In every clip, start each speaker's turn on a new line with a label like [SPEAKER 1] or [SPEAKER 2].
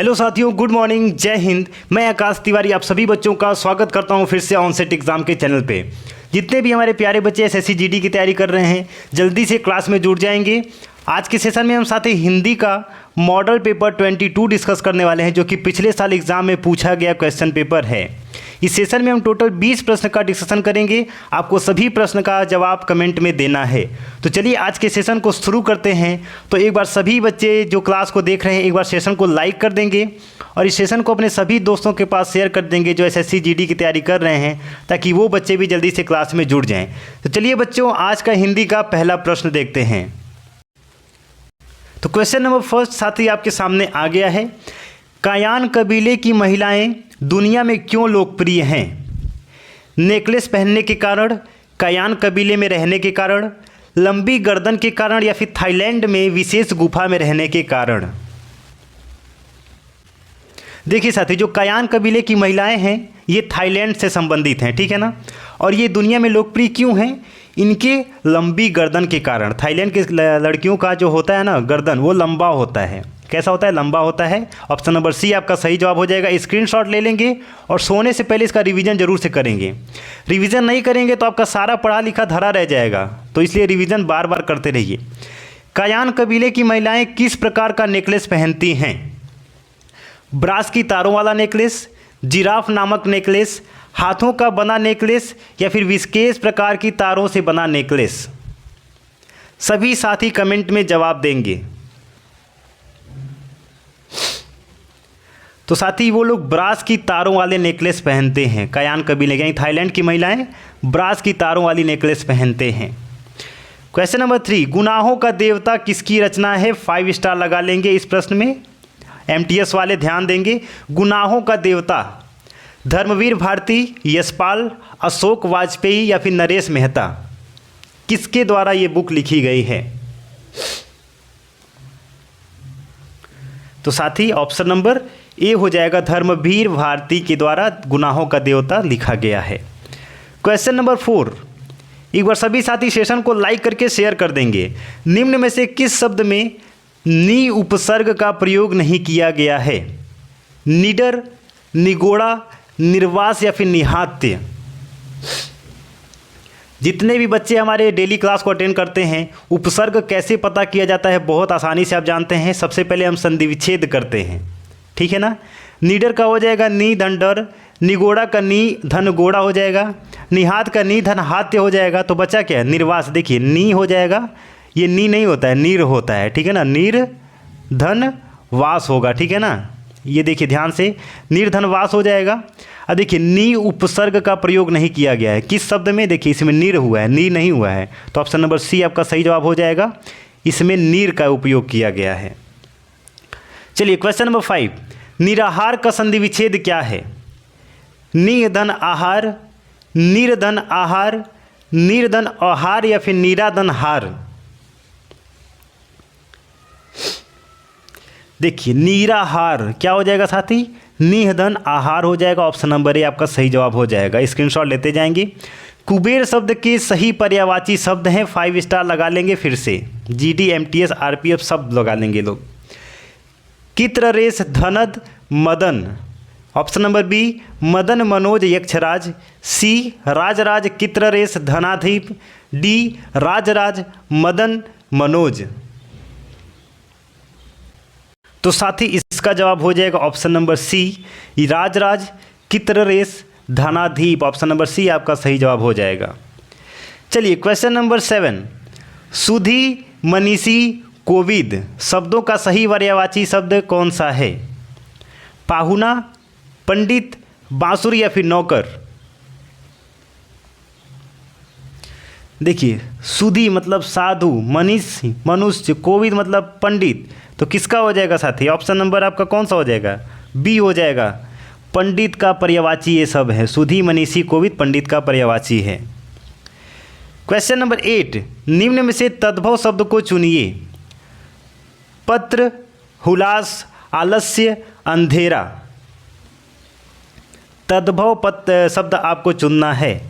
[SPEAKER 1] Hello साथियों, good morning, जय हिंद। मैं आकाश तिवारी आप सभी बच्चों का स्वागत करता हूं फिर से ऑनसेट एग्ज़ाम के चैनल पे। जितने भी हमारे प्यारे बच्चे एसएससी जीडी की तैयारी कर रहे हैं, जल्दी से क्लास में जुड़ जाएंगे। आज के सेशन में हम साथ ही हिंदी का मॉडल पेपर 22 डिस्कस करने वाले हैं, जो कि पिछले साल एग्ज़ाम में पूछा गया क्वेश्चन पेपर है। इस सेशन में हम टोटल 20 प्रश्न का डिस्कशन करेंगे। आपको सभी प्रश्न का जवाब कमेंट में देना है। तो चलिए आज के सेशन को शुरू करते हैं। तो एक बार सभी बच्चे जो क्लास को देख रहे हैं, एक बार सेशन को लाइक कर देंगे और इस सेशन को अपने सभी दोस्तों के पास शेयर कर देंगे जो एसएससी जीडी की तैयारी कर रहे हैं, ताकि वो बच्चे भी जल्दी से क्लास में जुड़ जाएं। तो चलिए बच्चों, आज का हिंदी का पहला प्रश्न देखते हैं। तो क्वेश्चन नंबर फर्स्ट साथी आपके सामने आ गया है। कायान कबीले की महिलाएं दुनिया में क्यों लोकप्रिय हैं? नेकलेस पहनने के कारण, कायान कबीले में रहने के कारण, लंबी गर्दन के कारण, या फिर थाईलैंड में विशेष गुफा में रहने के कारण। देखिए साथी, जो कायान कबीले की महिलाएं हैं ये थाईलैंड से संबंधित हैं, ठीक है ना। और ये दुनिया में लोकप्रिय क्यों हैं? इनके लंबी गर्दन के कारण। थाईलैंड के लड़कियों का जो होता है ना गर्दन, वो लंबा होता है। कैसा होता है? लंबा होता है। ऑप्शन नंबर सी आपका सही जवाब हो जाएगा। स्क्रीनशॉट ले लेंगे और सोने से पहले इसका रिवीजन जरूर से करेंगे। रिवीजन नहीं करेंगे तो आपका सारा पढ़ा लिखा धरा रह जाएगा, तो इसलिए रिवीजन बार बार करते रहिए। कायान कबीले की महिलाएं किस प्रकार का नेकलेस पहनती हैं? ब्रास की तारों वाला नेकलेस, जिराफ नामक नेकलेस, हाथों का बना नेकलेस, या फिर विशेष प्रकार की तारों से बना नेकलेस। सभी साथी कमेंट में जवाब देंगे। तो साथी वो लोग ब्रास की तारों वाले नेकलेस पहनते हैं। कायान कबीले यानी थाईलैंड की महिलाएं ब्रास की तारों वाली नेकलेस पहनते हैं। क्वेश्चन नंबर 3, गुनाहों का देवता किसकी रचना है? 5 स्टार लगा लेंगे इस प्रश्न में। एमटीएस वाले ध्यान देंगे। गुनाहों का देवता धर्मवीर भारती, यशपाल, अशोक वाजपेयी, या फिर नरेश मेहता। किसके द्वारा ये बुक लिखी गई है? तो साथी ऑप्शन नंबर ए हो जाएगा, धर्मवीर भारती के द्वारा गुनाहों का देवता लिखा गया है। क्वेश्चन नंबर 4, एक बार सभी साथी सेशन को लाइक करके शेयर कर देंगे। निम्न में से किस शब्द में नी उपसर्ग का प्रयोग नहीं किया गया है? निडर, निगोड़ा, निर्वास, या फिर निहात्य। जितने भी बच्चे हमारे डेली क्लास को अटेंड करते हैं, उपसर्ग कैसे पता किया जाता है बहुत आसानी से आप जानते हैं। सबसे पहले हम संधि विच्छेद करते हैं, ठीक है ना। निडर का हो जाएगा नी धन डर, निगोड़ा का नी धन गोड़ा हो जाएगा, निहात का नी धन हात्य हो जाएगा। तो बचा क्या? निर्वास। देखिए नी हो जाएगा, ये नी नहीं होता है, नीर होता है, ठीक है ना। नीर धन वास होगा, ठीक है ना। ये देखिए ध्यान से, निर्धन वास हो जाएगा। अब देखिए नी उपसर्ग का प्रयोग नहीं किया गया है किस शब्द में? देखिए इसमें नीर हुआ है, नी नहीं हुआ है। तो ऑप्शन नंबर सी आपका सही जवाब हो जाएगा। इसमें नीर का उपयोग किया गया है। चलिए क्वेश्चन नंबर 5, निराहार का संधि विच्छेद क्या है? निर्धन आहार, निर्धन आहार, निर्धन आहार, या फिर निराधन हार। देखिए निराहार क्या हो जाएगा साथी? निधन आहार हो जाएगा। ऑप्शन नंबर ए आपका सही जवाब हो जाएगा। स्क्रीनशॉट लेते जाएंगे। कुबेर शब्द के सही पर्यायवाची शब्द हैं। 5 स्टार लगा लेंगे फिर से। जीडी, एमटीएस, आरपीएफ सब लगा लेंगे लोग। Kitraresh, Dhanad, Madan. Option number B, Madan Manoj Yaksharaj. C, Rajraj Kitraresh Dhanadhip. D, Rajraj Madan Manoj. तो साथी इसका जवाब हो जाएगा option number C, Rajraj Kitraresh Dhanadhip. Option number C आपका सही जवाब हो जाएगा। चलिए क्वेश्चन नंबर 7, सुधी, मनीषी, कोविद शब्दों का सही पर्यायवाची शब्द कौन सा है? पाहुना, पंडित, बांसुर, या फिर नौकर। देखिए सुधी मतलब साधु, मनीषी मनुष्य, कोविद मतलब पंडित। तो किसका हो जाएगा साथी? ऑप्शन नंबर आपका कौन सा हो जाएगा? बी हो जाएगा। पंडित का पर्यायवाची ये सब है। सुधी, मनीषी, कोविद पंडित का पर्यायवाची है। क्वेश्चन नंबर 8, निम्न में से तद्भव शब्द को चुनिए। पत्र, हुलास, आलस्य, अंधेरा। तद्भव शब्द आपको चुनना है।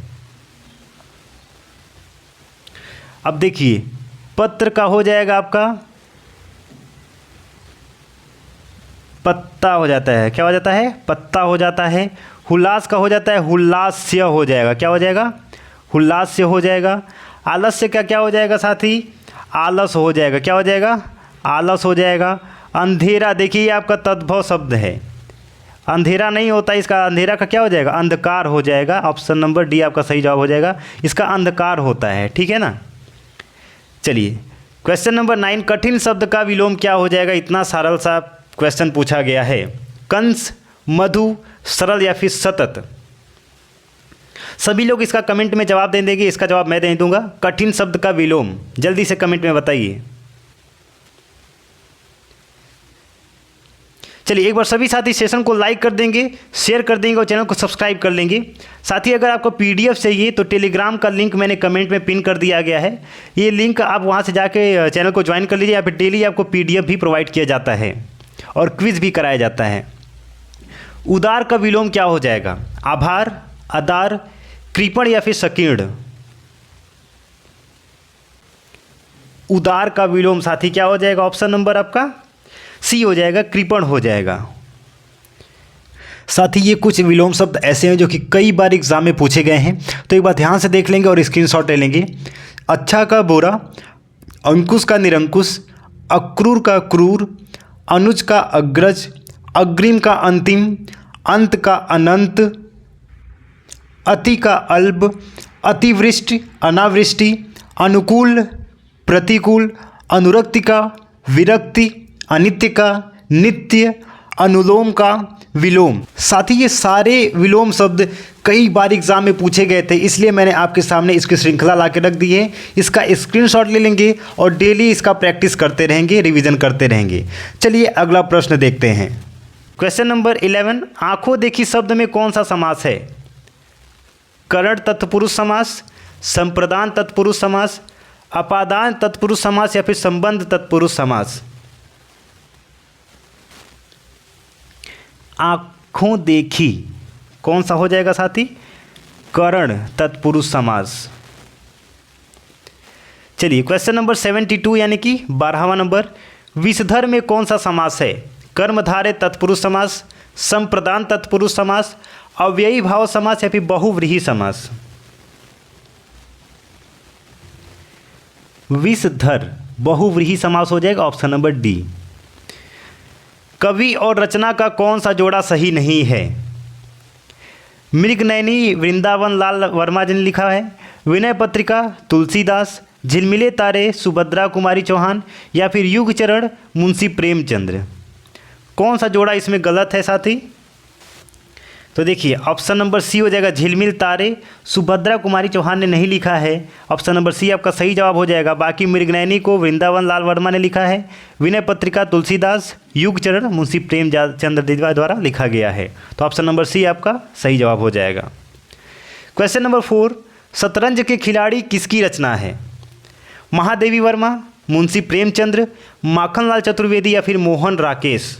[SPEAKER 1] अब देखिए पत्र का हो जाएगा आपका पत्ता हो जाता है। क्या हो जाता है? पत्ता हो जाता है। हुल्लास का हो जाता है हुल्लास्य हो जाएगा। क्या हो जाएगा? हुल्लास्य हो जाएगा। आलस्य का क्या हो जाएगा साथी? आलस हो जाएगा। क्या हो जाएगा? आलस हो जाएगा। अंधेरा, देखिए ये आपका तद्भव शब्द है, अंधेरा नहीं होता इसका, अंधेरा का क्या हो जाएगा? अंधकार हो जाएगा। ऑप्शन नंबर डी आपका सही जवाब हो जाएगा, इसका अंधकार होता है। ठीक है ना। चलिए क्वेश्चन नंबर 9, कठिन शब्द का विलोम क्या हो जाएगा? इतना सरल सा क्वेश्चन पूछा गया है। कंस, मधु, सरल या फिर सतत। सभी लोग इसका कमेंट में जवाब दे देंगे, इसका जवाब मैं दे दूंगा। कठिन शब्द का विलोम जल्दी से कमेंट में बताइए। चलिए एक बार सभी साथी सेशन को लाइक कर देंगे, शेयर कर देंगे और चैनल को सब्सक्राइब कर लेंगे। साथी अगर आपको पीडीएफ चाहिए तो टेलीग्राम का लिंक मैंने कमेंट में पिन कर दिया गया है, ये लिंक आप वहां से जाके चैनल को ज्वाइन कर लीजिए। यहाँ पे डेली आपको पीडीएफ भी प्रोवाइड किया जाता है और क्विज भी कराया जाता है। उदार का विलोम क्या हो जाएगा? आभार, आदार, कृपण या फिर संकीर्ण। उदार का विलोम साथी क्या हो जाएगा? ऑप्शन नंबर आपका सी हो जाएगा, कृपण हो जाएगा। साथी ये कुछ विलोम शब्द ऐसे हैं जो कि कई बार एग्जाम में पूछे गए हैं, तो एक बार ध्यान से देख लेंगे और स्क्रीनशॉट ले लेंगे। अच्छा का बुरा, अंकुश का निरंकुश, अक्रूर का क्रूर, अनुज का अग्रज, अग्रिम का अंतिम, अंत का अनंत, अति का अल्प, अतिवृष्टि, अनावृष्टि, अनुकूल, प्रतिकूल, अनुरक्ति का विरक्ति, अनित्य का नित्य, अनुलोम का विलोम। साथ ही ये सारे विलोम शब्द कई बार एग्जाम में पूछे गए थे, इसलिए मैंने आपके सामने इसकी श्रृंखला ला के रख दी है। इसका स्क्रीनशॉट ले लेंगे और डेली इसका प्रैक्टिस करते रहेंगे, रिवीजन करते रहेंगे। चलिए अगला प्रश्न देखते हैं। क्वेश्चन नंबर 11, आंखों देखी शब्द में कौन सा समास है? करण तत्पुरुष समास, संप्रदान तत्पुरुष समास, अपादान तत्पुरुष समास या फिर संबंध तत्पुरुष समास। आँखों देखी कौन सा हो जाएगा साथी? करण तत्पुरुष समास। चलिए क्वेश्चन नंबर 72 यानी कि 12वां नंबर, विषधर में कौन सा समास है? कर्मधारय तत्पुरुष समास, संप्रदान तत्पुरुष समास, अव्ययी भाव समास या फिर बहुव्रीहि समास। विषधर बहुव्रीहि समास हो जाएगा, ऑप्शन नंबर डी। कवि और रचना का कौन सा जोड़ा सही नहीं है? मृगनयनी वृंदावन लाल वर्मा जी ने लिखा है, विनय पत्रिका तुलसीदास, झिलमिले तारे सुभद्रा कुमारी चौहान या फिर युगचरण मुंशी प्रेमचंद्र। कौन सा जोड़ा इसमें गलत है साथी? तो देखिए ऑप्शन नंबर सी हो जाएगा, झिलमिल तारे सुभद्रा कुमारी चौहान ने नहीं लिखा है, ऑप्शन नंबर सी आपका सही जवाब हो जाएगा। बाकी मृगनयनी को वृंदावन लाल वर्मा ने लिखा है, विनय पत्रिका तुलसीदास, युगचरण मुंशी प्रेमचंद्र द्वारा लिखा गया है, तो ऑप्शन नंबर सी आपका सही जवाब हो जाएगा। क्वेश्चन नंबर 4, शतरंज के खिलाड़ी किसकी रचना है? महादेवी वर्मा, मुंशी प्रेमचंद्र, माखनलाल चतुर्वेदी या फिर मोहन राकेश।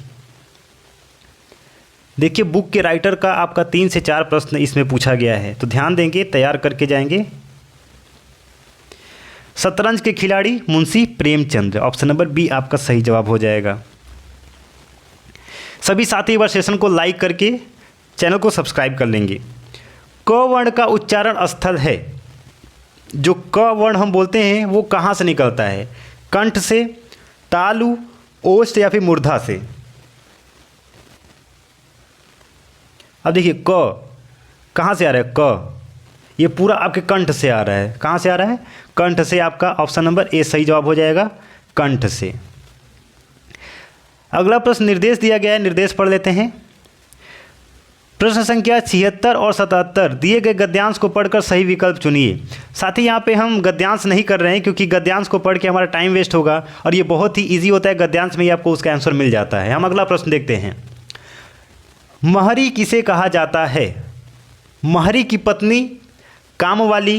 [SPEAKER 1] देखिए बुक के राइटर का आपका 3 से 4 प्रश्न इसमें पूछा गया है, तो ध्यान देंगे, तैयार करके जाएंगे। शतरंज के खिलाड़ी Munshi Premchandra, option number B आपका सही जवाब हो जाएगा। सभी साथी बार सेशन को लाइक करके चैनल को सब्सक्राइब कर लेंगे। क वर्ण का उच्चारण स्थल है, जो क वर्ण हम बोलते हैं वो कहाँ से निकलता है? कंठ से, तालु, ओष्ठ या फिर मूर्धा से। अब देखिए क कहाँ से आ रहा है? क ये पूरा आपके कंठ से आ रहा है। कहाँ से आ रहा है? कंठ से। आपका ऑप्शन नंबर ए सही जवाब हो जाएगा, कंठ से। अगला प्रश्न निर्देश दिया गया है, निर्देश पढ़ लेते हैं। प्रश्न संख्या 76 और 77 दिए गए गद्यांश को पढ़कर सही विकल्प चुनिए। साथ ही यहाँ पे हम गद्यांश नहीं कर रहे हैं क्योंकि गद्यांश को पढ़ के हमारा टाइम वेस्ट होगा और ये बहुत ही ईजी होता है, गद्यांश में ही आपको उसका आंसर मिल जाता है। हम अगला प्रश्न देखते हैं। महरी किसे कहा जाता है? महरी की पत्नी, काम वाली,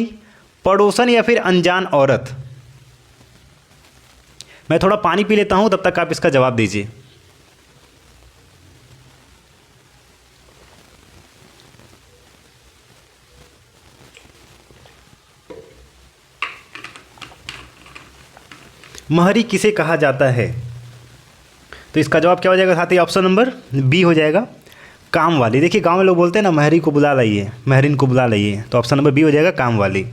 [SPEAKER 1] पड़ोसन या फिर अनजान औरत। मैं थोड़ा पानी पी लेता हूं, तब तक आप इसका जवाब दीजिए। महरी किसे कहा जाता है? तो इसका जवाब क्या हो जाएगा साथी? ऑप्शन नंबर बी हो जाएगा, काम वाली। देखिए गांव में लोग बोलते हैं ना, महरी को बुला लाइए, महरीन को बुला लाइए, तो ऑप्शन नंबर बी हो जाएगा, काम वाली।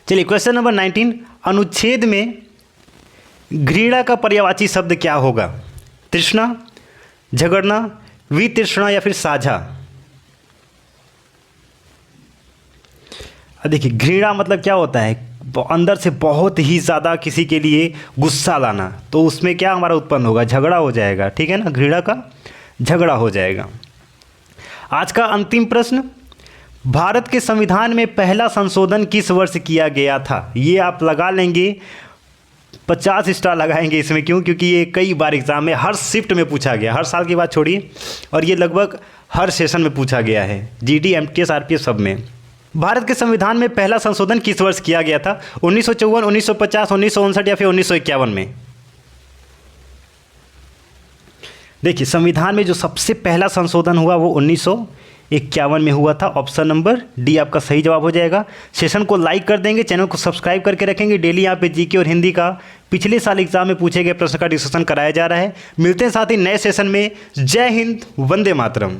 [SPEAKER 1] चलिए क्वेश्चन नंबर 19, अनुच्छेद में घृणा का पर्यायवाची शब्द क्या होगा? तृष्णा, झगड़ना, वितृष्णा या फिर साझा? देखिए घृणा मतलब क्या होता है? अंदर से बहुत ही ज़्यादा किसी के लिए गुस्सा लाना, तो उसमें क्या हमारा उत्पन्न होगा? झगड़ा हो जाएगा, ठीक है ना, घृणा का झगड़ा हो जाएगा। आज का अंतिम प्रश्न, भारत के संविधान में पहला संशोधन किस वर्ष किया गया था? ये आप लगा लेंगे, 50 स्टार लगाएंगे इसमें। क्यों? क्योंकि ये कई बार एग्जाम में हर शिफ्ट में पूछा गया, हर साल की बात छोड़िए, और ये लगभग हर सेशन में पूछा गया है, जीडी, एमटीएस, आरपीएफ सब में। भारत के संविधान में पहला संशोधन किस वर्ष किया गया था? 1954, 1950, 1959 या फिर 1951 में? देखिए संविधान में जो सबसे पहला संशोधन हुआ वो 1951 में हुआ था। ऑप्शन नंबर डी आपका सही जवाब हो जाएगा। सेशन को लाइक कर देंगे, चैनल को सब्सक्राइब करके रखेंगे। डेली यहाँ पे जीके और हिंदी का पिछले साल एग्जाम में पूछे गए प्रश्न का डिस्कशन कराया जा रहा है। मिलते हैं साथ ही नए सेशन में। जय हिंद, वंदे मातरम।